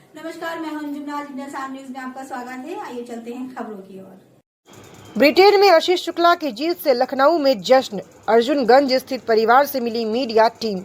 नमस्कार, मैं हूं अंजुमना। इंडियन साम न्यूज में आपका स्वागत है। आइए चलते हैं खबरों की ओर। ब्रिटेन में आशीष शुक्ला की जीत से लखनऊ में जश्न। अर्जुनगंज स्थित परिवार से मिली मीडिया टीम।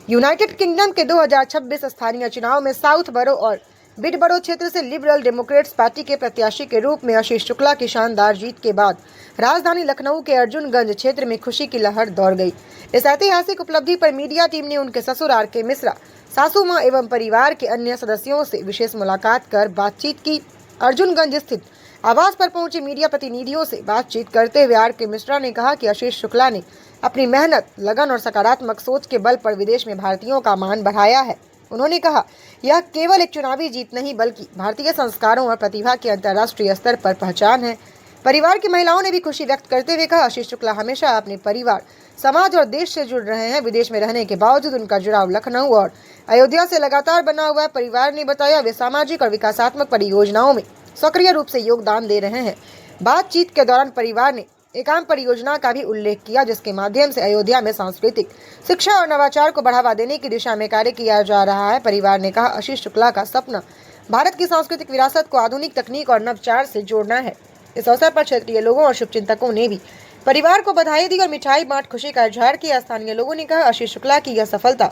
यूनाइटेड किंगडम के 2026 स्थानीय चुनाव में साउथ बरो और बिडबरो क्षेत्र से लिबरल डेमोक्रेट्स पार्टी के प्रत्याशी के रूप में आशीष शुक्ला की शानदार जीत के बाद राजधानी लखनऊ के अर्जुनगंज क्षेत्र में खुशी की लहर दौड़ गई। इस ऐतिहासिक उपलब्धि पर मीडिया टीम ने उनके ससुर आर के मिश्रा, सासू मां एवं परिवार के अन्य सदस्यों से विशेष मुलाकात कर बातचीत की। अर्जुनगंज स्थित आवास पर पहुंचे मीडिया प्रतिनिधियों से बातचीत करते हुए आर के मिश्रा ने कहा कि आशीष शुक्ला ने अपनी मेहनत, लगन और सकारात्मक सोच के बल पर विदेश में भारतीयों का मान बढ़ाया है। उन्होंने कहा, यह केवल एक चुनावी जीत नहीं बल्कि भारतीय संस्कारों और प्रतिभा की अंतर्राष्ट्रीय स्तर पर पहचान है। परिवार की महिलाओं ने भी खुशी व्यक्त करते हुए कहा, आशीष शुक्ला हमेशा अपने परिवार, समाज और देश से जुड़ रहे हैं। विदेश में रहने के बावजूद उनका जुड़ाव लखनऊ और अयोध्या से लगातार बना हुआ है। परिवार ने बताया, वे सामाजिक और विकासात्मक परियोजनाओं में सक्रिय रूप से योगदान दे रहे हैं। बातचीत के दौरान परिवार ने एकाम परियोजना का भी उल्लेख किया, जिसके माध्यम से अयोध्या में सांस्कृतिक, शिक्षा और नवाचार को बढ़ावा देने की दिशा में कार्य किया जा रहा है। परिवार ने कहा, आशीष शुक्ला का सपना भारत की सांस्कृतिक विरासत को आधुनिक तकनीक और नवाचार से जोड़ना है। इस अवसर पर क्षेत्रीय लोगों और शुभचिंतकों ने भी परिवार को बधाई दी और मिठाई बांट खुशी का इजहार किया। स्थानीय लोगों ने कहा, आशीष शुक्ला की यह सफलता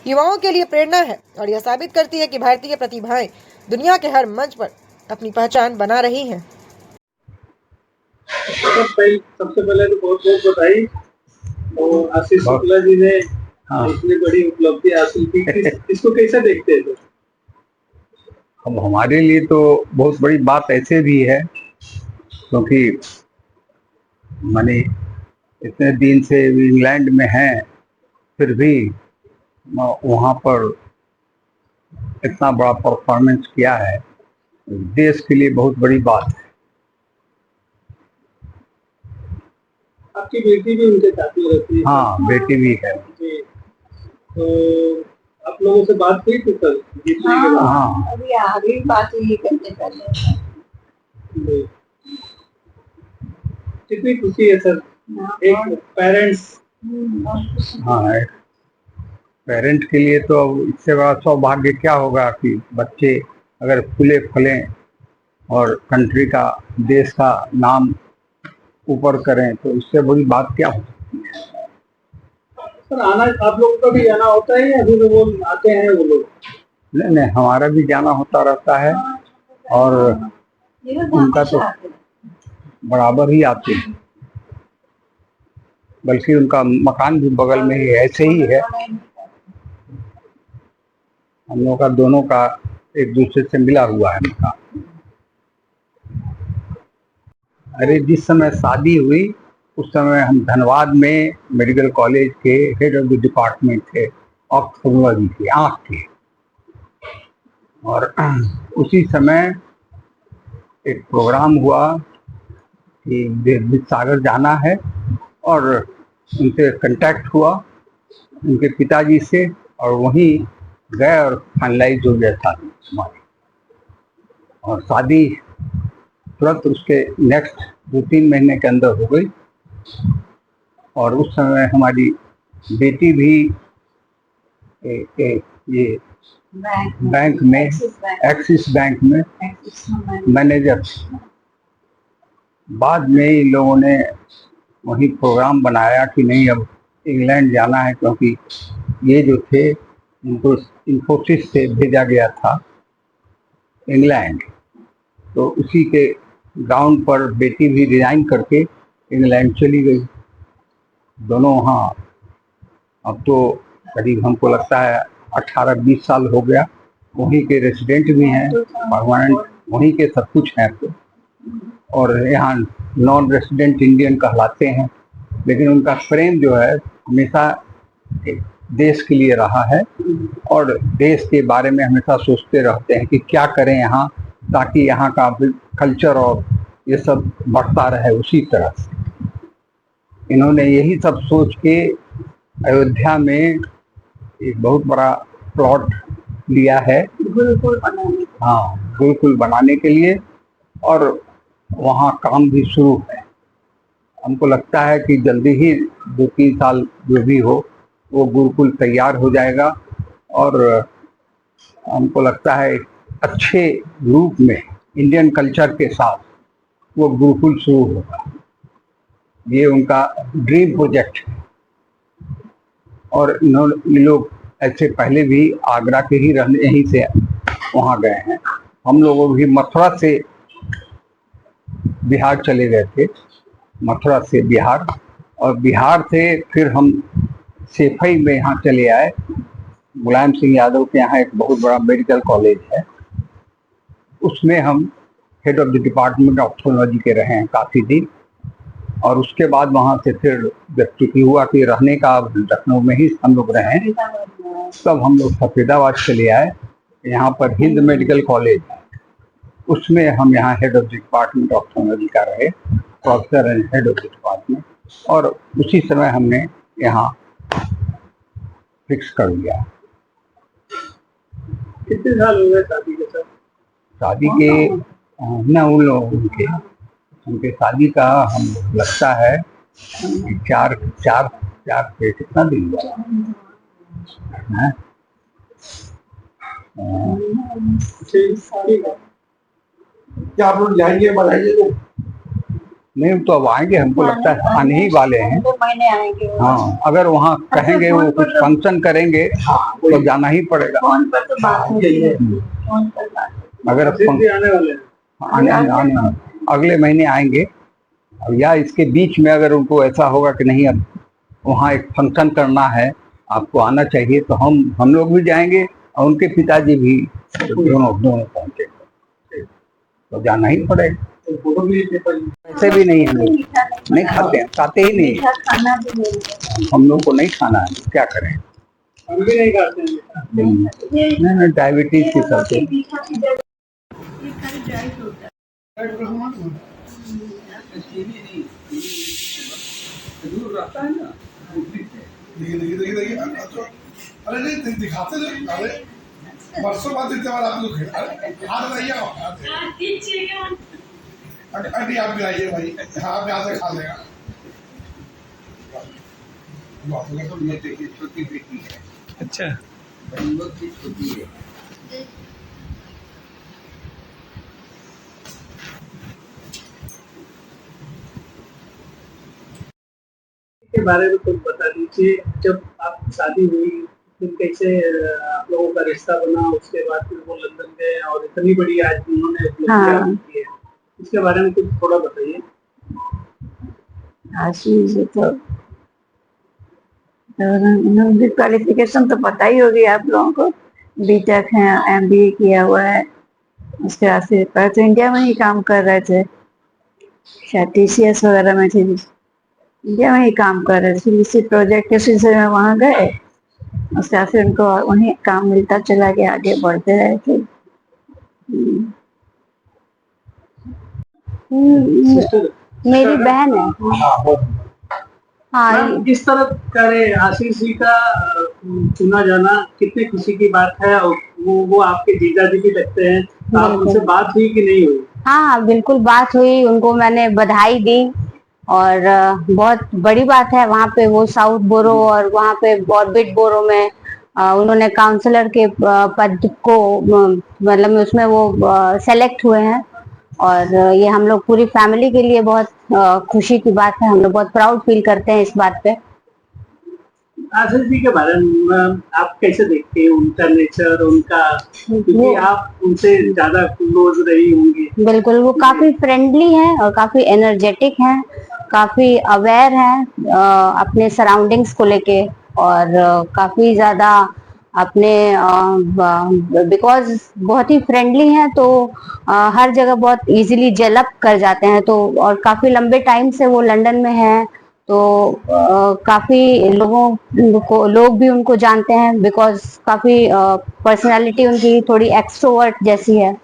युवाओं के लिए प्रेरणा है और यह साबित करती है कि भारतीय प्रतिभाएं दुनिया के हर मंच पर अपनी पहचान बना रही हैं। सबसे पहले तो बहुत बहुत बधाई। और आशीष शुक्ला जी ने इतनी बड़ी उपलब्धि हासिल की, इसको कैसे देखते हैं? अब हमारे लिए तो बहुत बड़ी बात ऐसे भी है, क्योंकि माने इतने दिन से इंग्लैंड में हैं, फिर भी वहाँ पर इतना बड़ा परफॉर्मेंस किया है, देश के लिए बहुत बड़ी बात है। आपकी बेटी भी उनके साथ में रहती है? हाँ, बेटी भी है। तो आप लोगों से बात हुई थी सर? हाँ, अभी आगे बात हुई करते पहले। कितनी खुशी है सर, एक पेरेंट्स। हाँ, पेरेंट के लिए तो अब इससे बड़ा सौभाग्य क्या होगा कि बच्चे अगर फूले फलें और कंट्री का, देश का नाम ऊपर करें, तो इससे बड़ी बात क्या हो सकती है। सर, आना आप लोगों का भी जाना होता है या फिर वो आते हैं वो लोग? नहीं, हमारा भी जाना होता रहता है और उनका तो बराबर ही आते हैं, बल्कि उनका मकान भी बगल में ही ऐसे ही है। हम लोगों का दोनों का एक दूसरे से मिला हुआ है मकान। अरे, जिस समय शादी हुई उस समय हम धनबाद में मेडिकल कॉलेज के हेड ऑफ द डिपार्टमेंट थे, ऑप्थेल्मोलॉजी की, आँख के। और उसी समय एक प्रोग्राम हुआ कि विद्यासागर जाना है और उनसे कांटेक्ट हुआ उनके पिताजी से, और वहीं गए और फाइनलाइज हो गया था हमारी। और शादी तुरंत उसके नेक्स्ट 2-3 महीने के अंदर हो गई। और उस समय हमारी बेटी भी ये बैंक में, एक्सिस बैंक में मैनेजर। बाद में इन लोगों ने वही प्रोग्राम बनाया कि नहीं, अब इंग्लैंड जाना है, क्योंकि ये जो थे उनको इन्फोसिस से भेजा गया था इंग्लैंड। तो उसी के ग्राउंड पर बेटी भी रिजाइन करके इंग्लैंड चली गई। दोनों वहाँ, अब तो करीब हमको लगता है 18-20 साल हो गया, वहीं के रेसिडेंट भी हैं, परमानेंट वहीं के सब कुछ हैं। तो और यहाँ नॉन रेसिडेंट इंडियन कहलाते हैं, लेकिन उनका प्रेम जो है हमेशा देश के लिए रहा है और देश के बारे में हमेशा सोचते रहते हैं कि क्या करें यहाँ, ताकि यहाँ का कल्चर और ये सब बढ़ता रहे। उसी तरह से इन्होंने यही सब सोच के अयोध्या में एक बहुत बड़ा प्लॉट लिया है, गुरुकुल बनाने। हाँ, गुरुकुल बनाने के लिए, और वहाँ काम भी शुरू है। हमको लगता है कि जल्दी ही 2-3 साल जो भी हो वो गुरुकुल तैयार हो जाएगा और हमको लगता है एक अच्छे रूप में इंडियन कल्चर के साथ वो गुरुकुल शुरू होगा। ये उनका ड्रीम प्रोजेक्ट है और ये लोग ऐसे पहले भी आगरा के ही रहने यहीं से वहाँ गए हैं। हम लोग भी मथुरा से बिहार चले गए थे, मथुरा से बिहार, और बिहार से फिर हम सेफई में यहाँ चले आए। मुलायम सिंह यादव के यहाँ एक बहुत बड़ा मेडिकल कॉलेज है, उसमें हम head of the department of ophthalmology के रहे हैं काफ़ी दिन। और उसके बाद वहाँ से फिर जब चुकी हुआ कि रहने का लखनऊ में ही हम लोग रहे, तब हम लोग सफेदाबाद चले आए। यहाँ पर हिंद मेडिकल कॉलेज है, उसमें हम यहाँ head of the department of ophthalmology का रहे, professor and head of the department. और उसी समय हमने यहाँ फिक्स कर लिया। कितने साल हो गए शादी के साथ? शादी के ना उन लोग उनके शादी का हम लगता है चार पे कितना दिन हुआ है? क्या आप लोग जाएंगे, बताइए? नहीं तो अब आएंगे, हमको लगता है आने ही वाले हैं। 2 महीने आएंगे। हाँ, अगर वहाँ कहेंगे वो कुछ फंक्शन करेंगे तो जाना ही पड़ेगा। फोन पर तो बात होती है, फोन पर बात। अगर आने वाले हैं, आने अगले महीने आएंगे, या इसके बीच में अगर उनको ऐसा होगा कि नहीं अब वहाँ एक फंक्शन करना है, आपको आना चाहिए, तो हम लोग भी जाएंगे और उनके पिताजी भी, दोनों पहुँचेंगे, तो जाना ही पड़ेगा। ऐसे भी नहीं, हम लोग नहीं खाते हैं, खाते ही नहीं, खाना भी नहीं, हम लोग को नहीं खाना है, क्या करें? हम भी नहीं खाते हैं। नहीं, डायबिटीज के चलते। देखिए अरे नहीं दिखाते नहीं, अरे बरसों बाद इतने बार आप लोग हाथ रहिए अड्डी आप भी आइए भाई, हाँ आप यहाँ से खा लेगा। छोटी बेटी है। अच्छा, छोटी है। के बारे में कुछ बता दीजिए। जब आप शादी हुई फिर कैसे आप लोगों का रिश्ता बना, उसके बाद फिर वो लंदन गए और इतनी बड़ी आज उन्होंने उपलब्धियां की है, इसके बारे में कुछ थोड़ा बताइए। आशीष तो क्वालिफिकेशन तो पता ही होगी आप लोगों को, बीटेक है, एमबीए किया हुआ है। उसके बाद से पहले तो इंडिया में ही काम कर रहे थे, शायद टीसीएस वगैरह में थे, इंडिया में ही काम कर रहे थे। इसी प्रोजेक्ट के सिलसिले में वहाँ गए, उसके बाद फिर उनको उन्हें काम मिलता चला गया, आगे बढ़ते रहे थे। मेरी बहन है। हाँ, किस तरह करे आशीष जी का चुना जाना कितनी खुशी की बात है। और वो आपके जीजा जी भी लगते हैं, आप उनसे बात हुई कि नहीं हुई? हाँ, बिल्कुल बात हुई, उनको मैंने बधाई दी और बहुत बड़ी बात है। वहाँ पे वो साउथ बोरो और वहाँ पे ऑर्बिट बोरो में उन्होंने काउंसलर के पद को मतलब उसमें वो सेलेक्ट हुए हैं और ये हम लोग पूरी फैमिली के लिए बहुत खुशी की बात है। हम लोग बहुत प्राउड फील करते हैं इस बात पे। आशीष जी के बारे में आप कैसे देखते हैं, उनका नेचर, उनका, क्योंकि आप उनसे ज्यादा क्लोज रही होंगी। बिल्कुल, वो काफी फ्रेंडली हैं और काफी एनर्जेटिक हैं, काफी अवेयर हैं अपने सराउंडिंग्स को लेके और काफी ज्यादा अपने बिकॉज बहुत ही फ्रेंडली हैं तो हर जगह बहुत इजीली जेलअप कर जाते हैं। तो और काफी लंबे टाइम से वो लंदन में हैं तो काफी लोग भी उनको जानते हैं बिकॉज काफी पर्सनालिटी उनकी थोड़ी एक्सट्रोवर्ट जैसी है।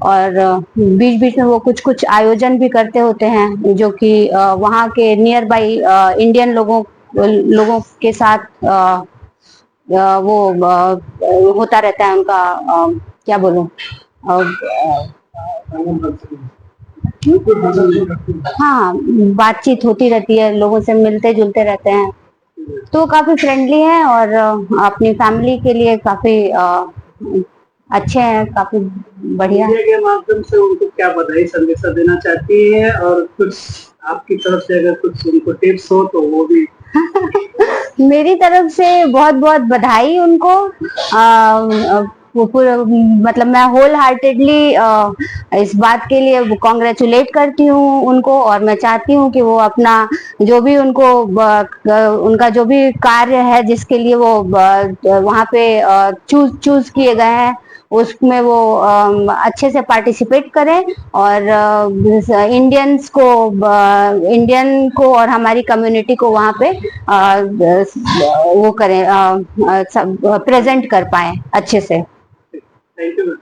और बीच बीच में वो कुछ आयोजन भी करते होते हैं जो कि वहाँ के नियर बाई इंडियन लोगों के साथ वो होता रहता है उनका क्या बोलूं, हाँ, बातचीत होती रहती है, लोगों से मिलते जुलते रहते हैं। तो काफी फ्रेंडली है और अपनी फैमिली के लिए काफी अच्छे हैं, काफी बढ़िया। मीडिया के माध्यम से उनको क्या बधाई संदेशा देना चाहती है, और कुछ आपकी तरफ से अगर कुछ उनको टिप्स हो तो वो भी। मेरी तरफ से बहुत बहुत बधाई उनको। वो पूरा मतलब मैं होल हार्टेडली इस बात के लिए कॉन्ग्रेचुलेट करती हूँ उनको, और मैं चाहती हूँ कि वो अपना जो भी उनका जो भी कार्य है जिसके लिए वो वहाँ पे चूज किए गए हैं उसमें वो अच्छे से पार्टिसिपेट करें, और इंडियन को और हमारी कम्युनिटी को वहाँ पे वो करें, प्रेजेंट कर पाए अच्छे से। Thank you.